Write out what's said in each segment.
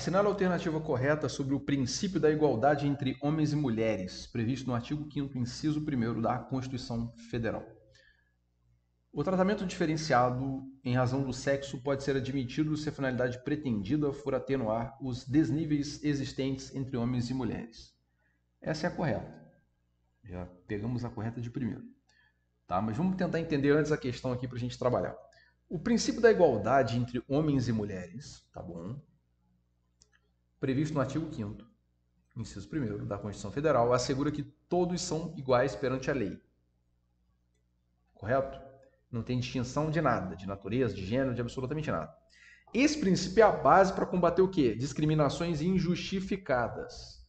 Assinale a alternativa correta sobre o princípio da igualdade entre homens e mulheres, previsto no artigo 5º, inciso 1º da Constituição Federal. O tratamento diferenciado em razão do sexo pode ser admitido se a finalidade pretendida for atenuar os desníveis existentes entre homens e mulheres. Essa é a correta. Já pegamos a correta de primeiro. Tá? Mas vamos tentar entender antes a questão aqui para a gente trabalhar. O princípio da igualdade entre homens e mulheres, tá bom? Previsto no artigo 5º, inciso 1º da Constituição Federal, assegura que todos são iguais perante a lei. Correto? Não tem distinção de nada, de natureza, de gênero, de absolutamente nada. Esse princípio é a base para combater o quê? Discriminações injustificadas.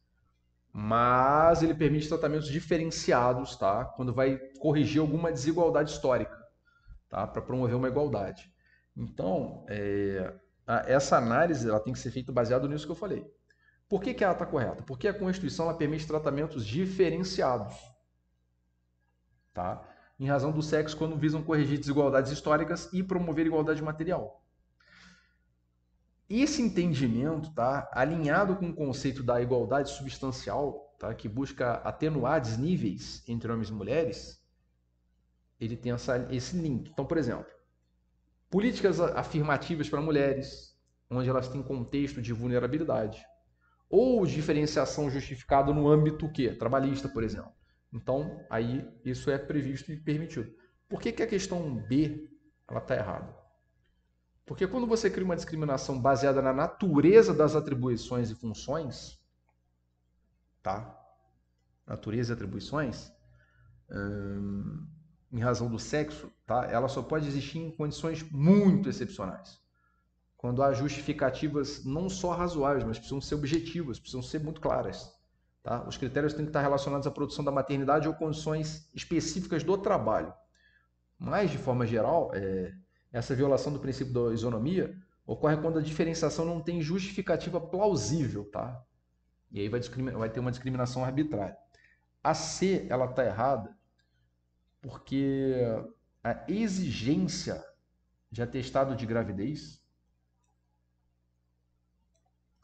Mas ele permite tratamentos diferenciados, tá? Quando vai corrigir alguma desigualdade histórica, tá? Para promover uma igualdade. Então, essa análise ela tem que ser feita baseada nisso que eu falei. Por que ela está correta? Porque a Constituição ela permite tratamentos diferenciados, tá? Em razão do sexo, quando visam corrigir desigualdades históricas e promover igualdade material. Esse entendimento, tá, alinhado com o conceito da igualdade substancial, tá, que busca atenuar desníveis entre homens e mulheres, ele tem esse link. Então, por exemplo, políticas afirmativas para mulheres, onde elas têm contexto de vulnerabilidade, ou diferenciação justificada no âmbito trabalhista, por exemplo. Então, aí isso é previsto e permitido. Por que a questão B está errada? Porque quando você cria uma discriminação baseada na natureza das atribuições e funções, tá? Natureza e atribuições, em razão do sexo, tá? Ela só pode existir em condições muito excepcionais. Quando há justificativas não só razoáveis, mas precisam ser objetivas, precisam ser muito claras. Tá? Os critérios têm que estar relacionados à produção da maternidade ou condições específicas do trabalho. Mas, de forma geral, essa violação do princípio da isonomia ocorre quando a diferenciação não tem justificativa plausível, tá? E aí vai ter uma discriminação arbitrária. A C, ela está errada porque a exigência de atestado de gravidez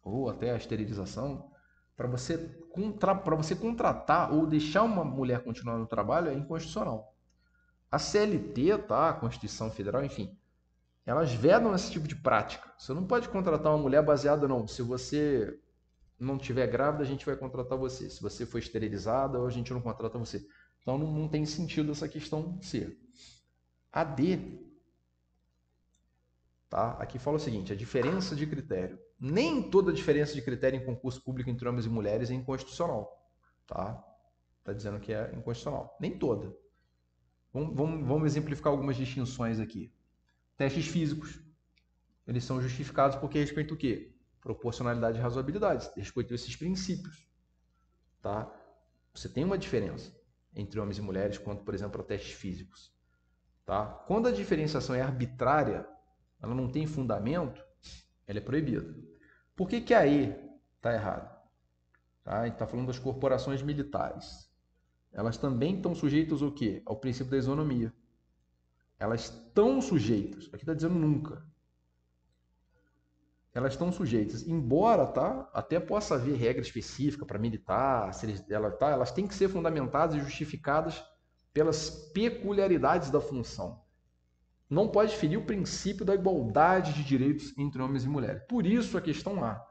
ou até a esterilização, para você contratar ou deixar uma mulher continuar no trabalho é inconstitucional. A CLT, tá? A Constituição Federal, enfim, elas vedam esse tipo de prática. Você não pode contratar uma mulher baseada, não. Se você não estiver grávida, a gente vai contratar você. Se você for esterilizada, a gente não contrata você. Então não tem sentido essa questão C. A D, tá? Aqui fala o seguinte, a diferença de critério. Nem toda diferença de critério em concurso público entre homens e mulheres é inconstitucional. Tá? Tá dizendo que é inconstitucional. Nem toda. Vamos exemplificar algumas distinções aqui. Testes físicos. Eles são justificados porque respeitam o quê? Proporcionalidade e razoabilidade. Respeitam esses princípios. Tá? Você tem uma diferença entre homens e mulheres quanto, por exemplo, a testes físicos. Tá? Quando a diferenciação é arbitrária, ela não tem fundamento, ela é proibida. Por que a E está errada? Tá? A gente está falando das corporações militares. Elas também estão sujeitas ao quê? Ao princípio da isonomia. Elas estão sujeitas, aqui está dizendo nunca. Elas estão sujeitas, embora até possa haver regra específica para militar, elas têm que ser fundamentadas e justificadas pelas peculiaridades da função. Não pode ferir o princípio da igualdade de direitos entre homens e mulheres. Por isso a questão A.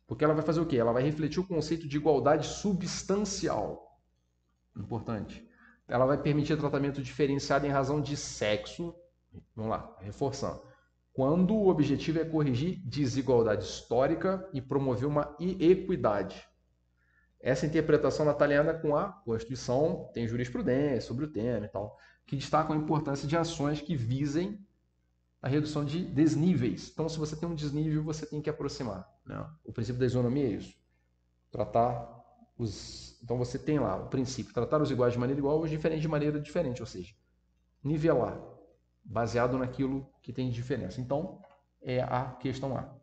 Porque ela vai fazer o quê? Ela vai refletir o conceito de igualdade substancial. Importante. Ela vai permitir tratamento diferenciado em razão de sexo. Vamos lá, reforçando. Quando o objetivo é corrigir desigualdade histórica e promover uma equidade. Essa interpretação está alinhada com a Constituição, tem jurisprudência sobre o tema e tal, que destacam a importância de ações que visem a redução de desníveis. Então, se você tem um desnível, você tem que aproximar. Né? O princípio da isonomia é isso. Então, você tem lá o princípio, tratar os iguais de maneira igual ou os diferentes de maneira diferente, ou seja, nivelar, baseado naquilo que tem de diferença. Então, é a questão A.